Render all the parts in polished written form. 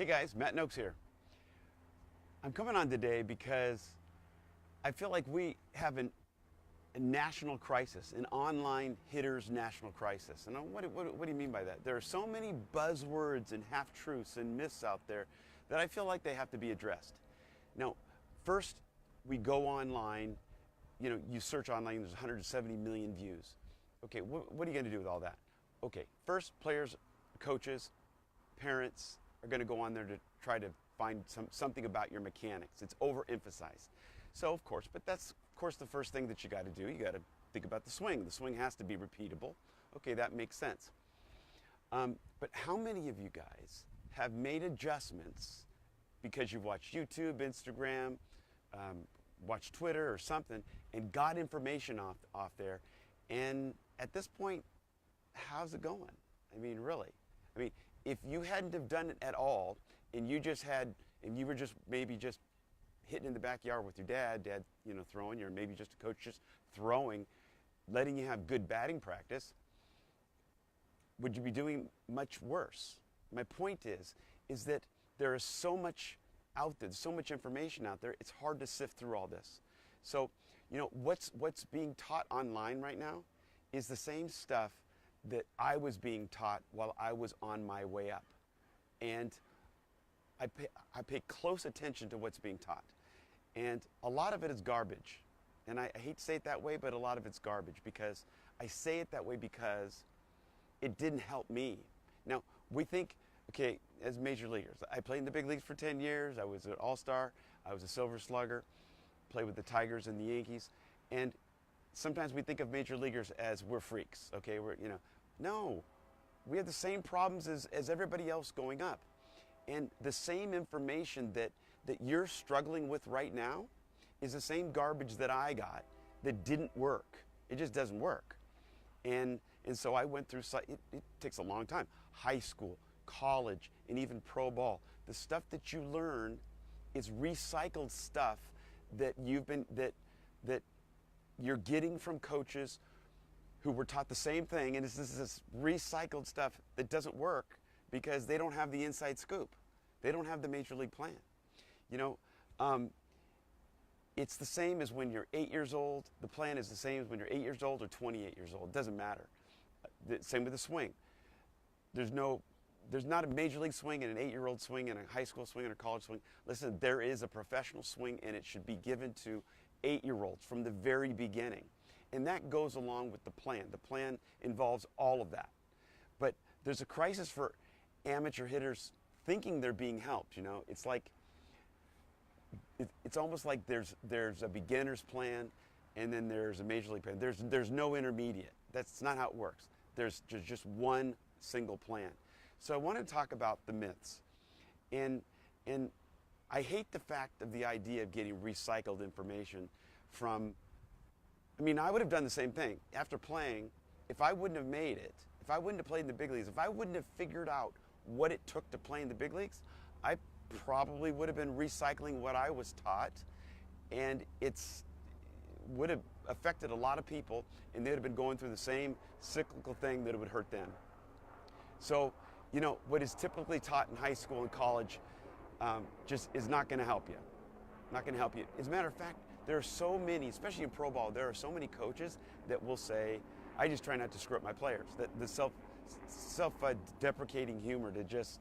Hey guys, Matt Nokes here. I'm coming on today because I feel like we have a national crisis, an online hitters national crisis. And what do you mean by that? There are so many buzzwords and half-truths and myths out there that I feel like they have to be addressed. Now, first we go online, you search online, there's 170 million views. Okay, what are you going to do with all that? Okay, first players, coaches, parents are going to go on there to try to find something about your mechanics. It's overemphasized. So of course, but that's of course the first thing that you got to do. You got to think about the swing. The swing has to be repeatable. Okay, that makes sense. But how many of you guys have made adjustments because you've watched YouTube, Instagram, watched Twitter or something, and got information off there? And at this point, how's it going? I mean, really? I mean, if you hadn't have done it at all, and you were just maybe just hitting in the backyard with your dad throwing, or maybe just a coach just throwing, letting you have good batting practice, would you be doing much worse? My point is that there is so much out there, so much information out there, it's hard to sift through all this. So, what's being taught online right now is the same stuff that I was being taught while I was on my way up. And I pay close attention to what's being taught. And a lot of it is garbage. And I hate to say it that way, but a lot of it's garbage, because I say it that way because it didn't help me. Now, we think, okay, as major leaguers, I played in the big leagues for 10 years. I was an all-star. I was a silver slugger, played with the Tigers and the Yankees. And sometimes we think of major leaguers as we're freaks, okay? No, we have the same problems as everybody else going up. And the same information that you're struggling with right now is the same garbage that I got that didn't work. It just doesn't work. And so I went through, it takes a long time, high school, college, and even pro ball. The stuff that you learn is recycled stuff that that you're getting from coaches who were taught the same thing, and this is this recycled stuff that doesn't work because they don't have the inside scoop. They don't have the major league plan. It's the same as when you're 8 years old. The plan is the same as when you're 8 years old or 28 years old. It doesn't matter. Same with the swing. There's not a major league swing and an 8-year-old swing and a high school swing and a college swing. Listen, there is a professional swing, and it should be given to 8-year-olds from the very beginning. And that goes along with the plan. The plan involves all of that. But there's a crisis for amateur hitters thinking they're being helped. It's like, it's almost like there's a beginner's plan, and then there's a major league plan. There's no intermediate. That's not how it works. There's just one single plan. So I want to talk about the myths. And I hate the fact of the idea of getting recycled information from, I would have done the same thing. After playing, if I wouldn't have made it, if I wouldn't have played in the big leagues, if I wouldn't have figured out what it took to play in the big leagues, I probably would have been recycling what I was taught, and would have affected a lot of people, and they'd have been going through the same cyclical thing that it would hurt them. So, what is typically taught in high school and college just is not going to help you. Not going to help you. As a matter of fact, there are so many, especially in pro ball, there are so many coaches that will say, I just try not to screw up my players. That the self-deprecating humor to just,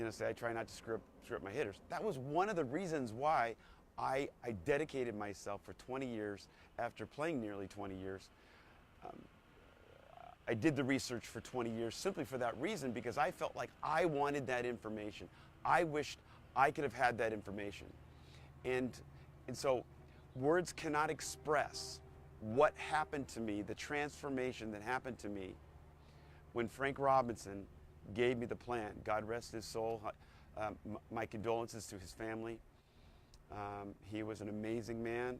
say I try not to screw up my hitters. That was one of the reasons why I dedicated myself for 20 years after playing nearly 20 years. I did the research for 20 years simply for that reason, because I felt like I wanted that information. I wished I could have had that information. And so words cannot express what happened to me, the transformation that happened to me when Frank Robinson gave me the plan. God rest his soul. My condolences to his family. He was an amazing man,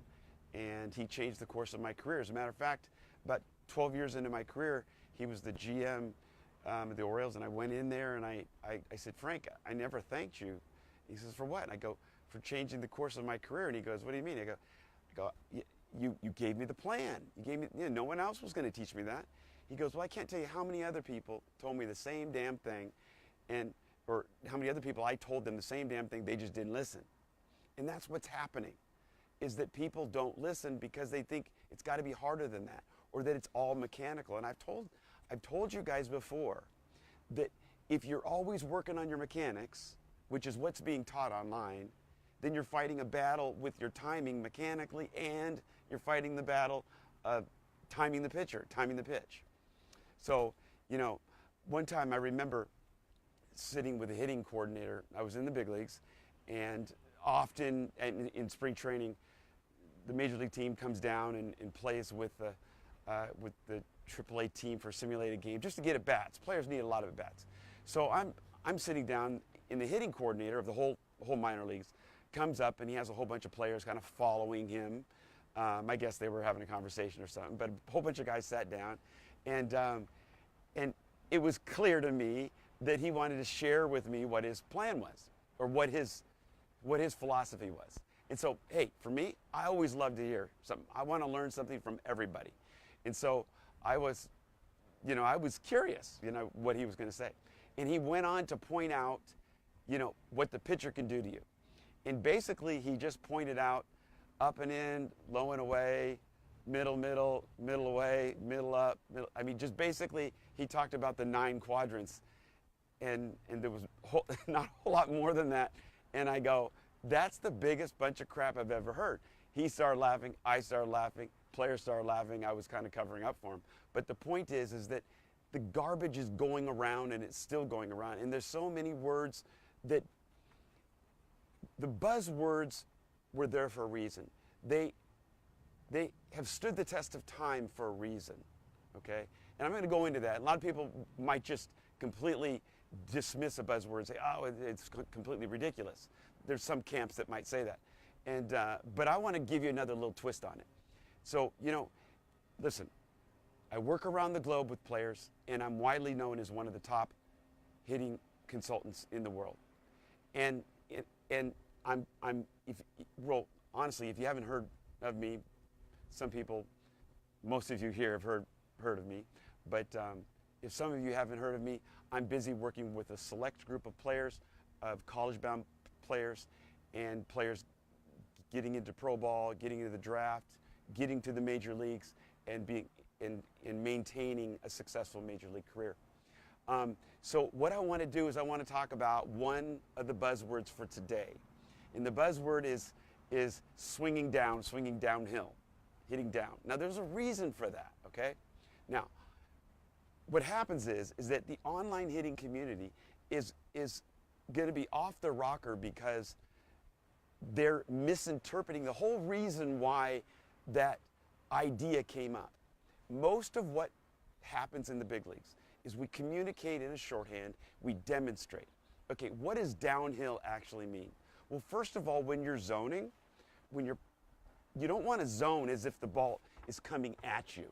and he changed the course of my career. As a matter of fact, about 12 years into my career, he was the GM of the Orioles, and I went in there and I said, Frank, I never thanked you. He says, for what? And I go, for changing the course of my career. And he goes, what do you mean? I go, you gave me the plan. You gave me, no one else was going to teach me that. He goes, well, I can't tell you how many other people told me the same damn thing, or how many the other people, I told them the same damn thing, they just didn't listen. And that's what's happening, is that people don't listen because they think it's got to be harder than that, or that it's all mechanical. And I've told you guys before that if you're always working on your mechanics, which is what's being taught online, then you're fighting a battle with your timing mechanically, and you're fighting the battle of timing the pitcher, timing the pitch. So, one time I remember sitting with a hitting coordinator. I was in the big leagues, and often in spring training, the major league team comes down and plays with the AAA team for a simulated game just to get at bats. Players need a lot of at bats. So I'm sitting down, and the hitting coordinator of the whole minor leagues comes up, and he has a whole bunch of players kind of following him. I guess they were having a conversation or something, but a whole bunch of guys sat down, and it was clear to me that he wanted to share with me what his plan was, or what his philosophy was. And so, hey, for me, I always love to hear something. I want to learn something from everybody. And so I was curious, what he was going to say. And he went on to point out, what the pitcher can do to you. And basically, he just pointed out up and in, low and away, middle away, middle up, middle. I mean, just basically, he talked about the 9 quadrants. And there was not a whole lot more than that. And I go, that's the biggest bunch of crap I've ever heard. He started laughing, I started laughing, players started laughing. I was kind of covering up for him. But the point is that the garbage is going around, and it's still going around. And there's so many words that the buzzwords were there for a reason. They have stood the test of time for a reason, okay? And I'm going to go into that. A lot of people might just completely dismiss a buzzword and say, oh, it's completely ridiculous. There's some camps that might say that. And but I want to give you another little twist on it. So, listen, I work around the globe with players, and I'm widely known as one of the top hitting consultants in the world. And honestly, if you haven't heard of me, some people, most of you here have heard of me, but if some of you haven't heard of me, I'm busy working with a select group of players, of college-bound players, and players getting into pro ball, getting into the draft, getting to the major leagues, and maintaining a successful major league career. So what I want to do is I want to talk about one of the buzzwords for today. And the buzzword is swinging downhill, hitting down. Now there's a reason for that, okay? Now, what happens is that the online hitting community is going to be off the rocker because they're misinterpreting the whole reason why that idea came up. Most of what happens in the big leagues is we communicate in a shorthand, we demonstrate. Okay, what does downhill actually mean? Well, first of all, when you're zoning, you don't want to zone as if the ball is coming at you.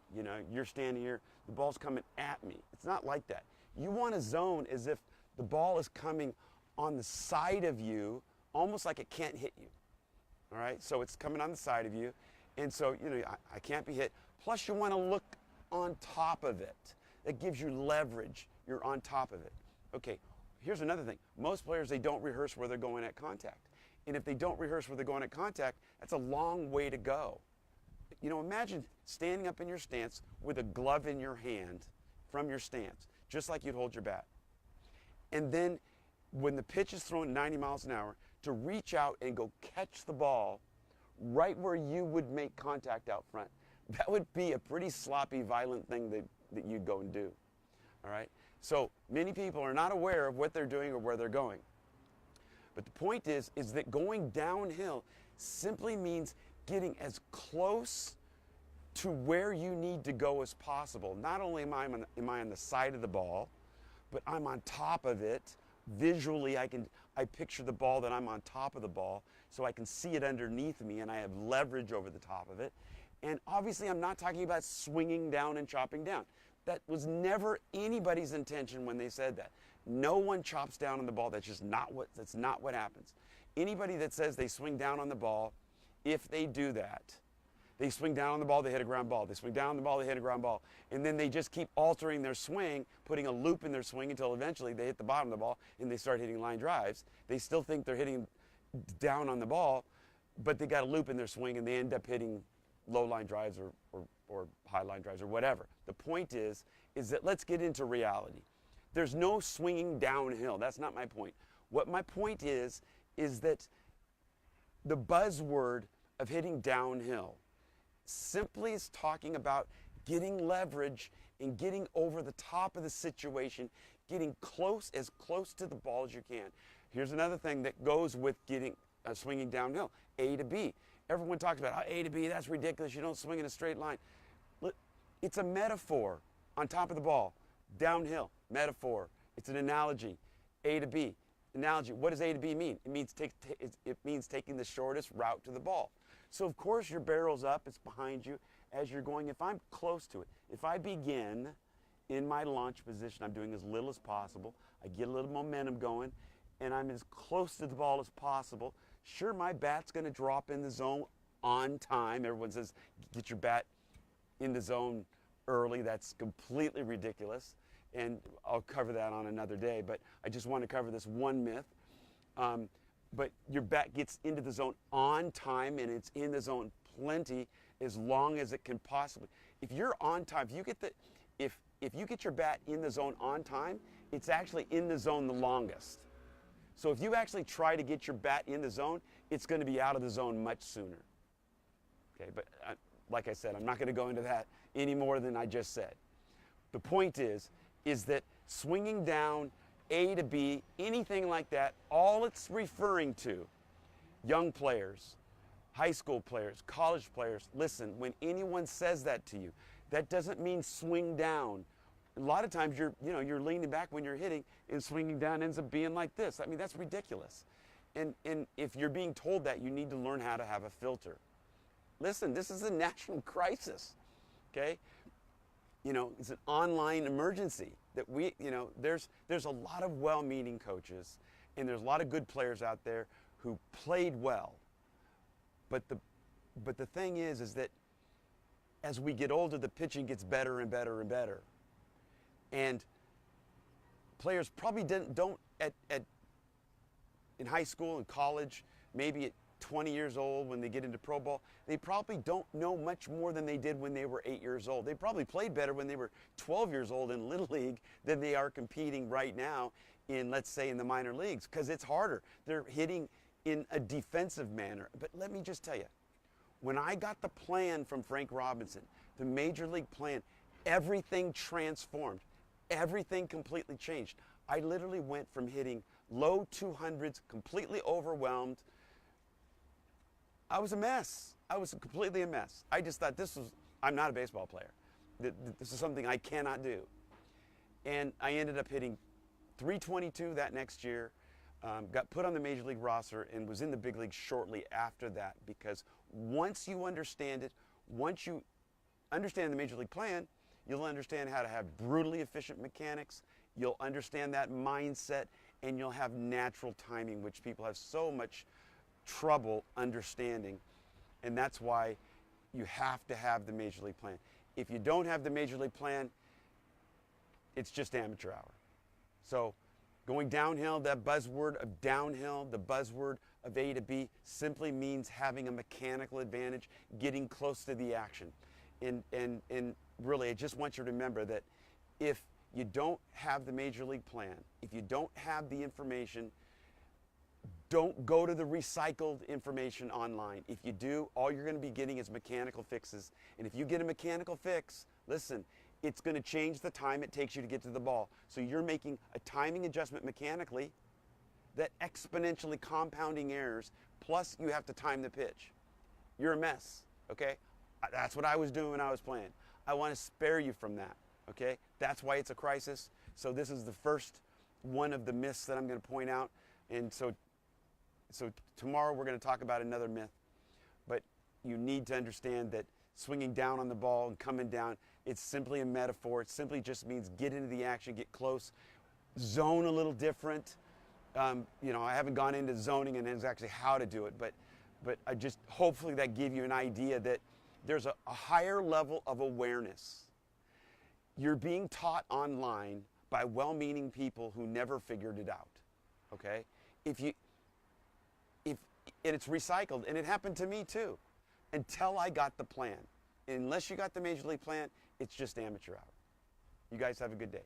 You're standing here, the ball's coming at me. It's not like that. You want to zone as if the ball is coming on the side of you, almost like it can't hit you. All right, so it's coming on the side of you, and so I can't be hit. Plus, you want to look on top of it. That gives you leverage. You're on top of it. Okay, here's another thing. Most players, they don't rehearse where they're going at contact. And if they don't rehearse where they're going at contact, that's a long way to go. Imagine standing up in your stance with a glove in your hand from your stance, just like you'd hold your bat. And then when the pitch is thrown 90 miles an hour, to reach out and go catch the ball right where you would make contact out front. That would be a pretty sloppy, violent thing that you'd go and do. All right? So many people are not aware of what they're doing or where they're going. But the point is that going downhill simply means getting as close to where you need to go as possible. Not only am I on the side of the ball, but I'm on top of it. Visually, I picture the ball that I'm on top of the ball, so I can see it underneath me, and I have leverage over the top of it. And obviously, I'm not talking about swinging down and chopping down. That was never anybody's intention when they said that. No one chops down on the ball. That's not what happens. Anybody that says they swing down on the ball, if they do that, They swing down on the ball, they hit a ground ball. They swing down on the ball, they hit a ground ball. And then they just keep altering their swing, putting a loop in their swing until eventually they hit the bottom of the ball and they start hitting line drives. They still think they're hitting down on the ball, but they got a loop in their swing and they end up hitting low line drives or high line drives or whatever. The point is that let's get into reality. There's no swinging downhill. That's not my point. What my point is that the buzzword of hitting downhill simply is talking about getting leverage and getting over the top of the situation, getting as close to the ball as you can. Here's another thing that goes with getting swinging downhill, A to B. Everyone talks about A to B, that's ridiculous, you don't swing in a straight line. Look, it's a metaphor on top of the ball. Downhill, metaphor. It's an analogy. A to B. Analogy. What does A to B mean? It means taking the shortest route to the ball. So of course your barrel's up, it's behind you as you're going. If I'm close to it, if I begin in my launch position, I'm doing as little as possible. I get a little momentum going, and I'm as close to the ball as possible. Sure, my bat's going to drop in the zone on time. Everyone says get your bat in the zone early. That's completely ridiculous, and I'll cover that on another day, but I just want to cover this one myth. But your bat gets into the zone on time, and it's in the zone plenty as long as it can possibly. If you're on time, if you get your bat in the zone on time, it's actually in the zone the longest. So if you actually try to get your bat in the zone, it's going to be out of the zone much sooner. Okay, but like I said, I'm not going to go into that any more than I just said. The point is that swinging down A to B, anything like that, all it's referring to, young players, high school players, college players, listen, when anyone says that to you, that doesn't mean swing down. A lot of times you're leaning back when you're hitting, and swinging down ends up being like this. I mean, that's ridiculous. And if you're being told that, you need to learn how to have a filter. Listen, this is a national crisis, okay? It's an online emergency that there's a lot of well-meaning coaches, and there's a lot of good players out there who played well. But the thing is that as we get older, the pitching gets better and better and better. And players probably don't in high school and college, maybe at 20 years old when they get into pro ball, they probably don't know much more than they did when they were 8 years old. They probably played better when they were 12 years old in Little League than they are competing right now in, let's say, in the minor leagues, because it's harder. They're hitting in a defensive manner. But let me just tell you, when I got the plan from Frank Robinson, the major league plan, everything transformed. Everything completely changed. I literally went from hitting low 200s, completely overwhelmed. I was a mess. I was completely a mess. I just thought I'm not a baseball player. This is something I cannot do. And I ended up hitting 322 that next year, got put on the major league roster, and was in the big leagues shortly after that, because once you understand it, once you understand the major league plan, you'll understand how to have brutally efficient mechanics, you'll understand that mindset, and you'll have natural timing, which people have so much trouble understanding. And that's why you have to have the major league plan. If you don't have the major league plan, it's just amateur hour. So going downhill, that buzzword of downhill, the buzzword of A to B, simply means having a mechanical advantage, getting close to the action. And really, I just want you to remember that if you don't have the major league plan, if you don't have the information, don't go to the recycled information online. If you do, all you're going to be getting is mechanical fixes. And if you get a mechanical fix, listen, it's going to change the time it takes you to get to the ball. So you're making a timing adjustment mechanically that exponentially compounding errors, plus you have to time the pitch. You're a mess, okay? That's what I was doing when I was playing. I want to spare you from that, okay? That's why it's a crisis. So this is the first one of the myths that I'm going to point out. And so tomorrow we're going to talk about another myth. But you need to understand that swinging down on the ball and coming down, it's simply a metaphor. It simply just means get into the action, get close, zone a little different. I haven't gone into zoning and exactly how to do it, but I just hopefully that gave you an idea that there's a higher level of awareness. You're being taught online by well-meaning people who never figured it out. Okay? And it's recycled, and it happened to me too, until I got the plan. Unless you got the major league plan, it's just amateur hour. You guys have a good day.